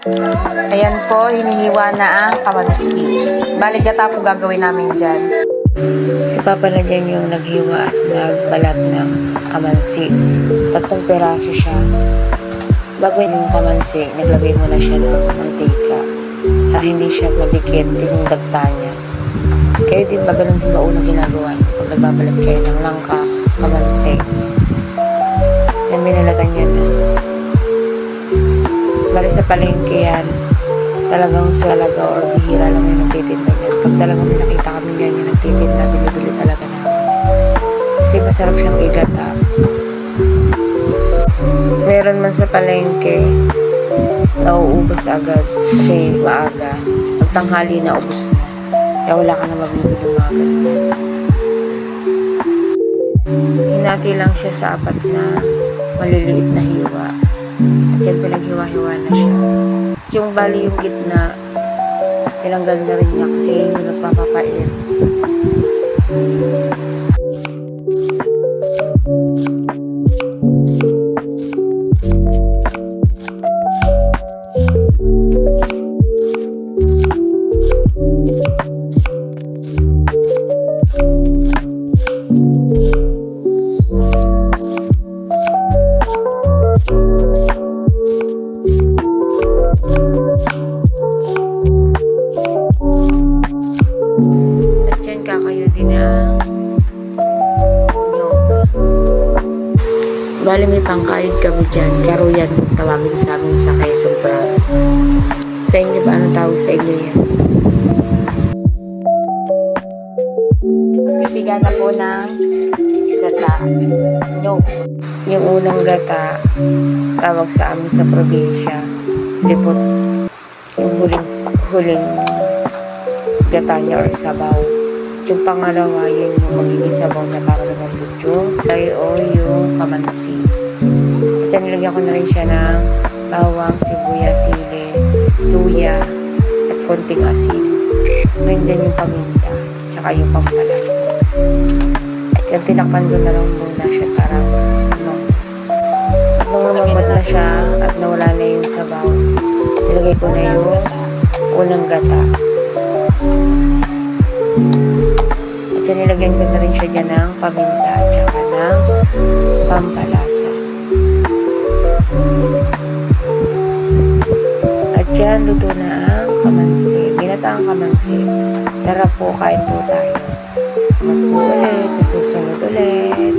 Ayan po, hinihiwa na ang kamansi. Bali, gata po gagawin namin dyan. Si Papa na dyan yung naghiwa at nagbalat ng kamansi. 3 peraso siya. Bago yung kamansi, naglagay muna siya ng mantika para hindi siya madikit yung dagta niya. Kayo din ba, ganun din ba unang ginagawa niyo pag nagbabalat kayo ng langka, kamansi? Yan, binalatan niya na. Bali sa palengke yan, talagang swalaga or bihira lang yung nagtitinda niyan. Pag talagang may nakita kami niyan yung nagtitinda, binibili talaga namin. Kasi masarap siyang igata. Meron man sa palengke, nauubos agad kasi maaga. Pag tanghali na, ubos na. Kaya wala ka na mabibili mga ganyan. Hinati lang siya sa 4 na maliliit na hiwa. At yan pinaghiwa-hiwa na siya. Yung bali yung gitna, tinanggal na rin niya kasi yun yung nagpapapait. Kakayo din ang nyog. Bali may pangkain kami dyan. Karuyan tawagin sa amin sa Quezon Province. Sa inyo ba? Anong tawag sa inyo yan? Piga na po ng gata. Nyog. Yung unang gata, tawag sa amin sa probinsya, lipot. Yung huling gata niya or sabaw. Yung pangalawa, yun yung magiging sabaw na para lumambot yung o yung kamansi. At yan, nilagyan ko na rin siya ng bawang, sibuyas, sili, luya, at konting asin. Nandiyan yung paminta, tsaka yung pampalasa. At yan, tinakpan ko na lang muna siya para at nung lumambot na siya at nawala na yung sabaw, nilagay ko na yung unang gata. At yan, nilagyan ko na rin siya dyan ng paminta at saka ng pampalasa. At yan, luto na ang kamansi. Binata ang kamansi. Tara po, kain po tayo. Mag-po ulit sa susunod ulit.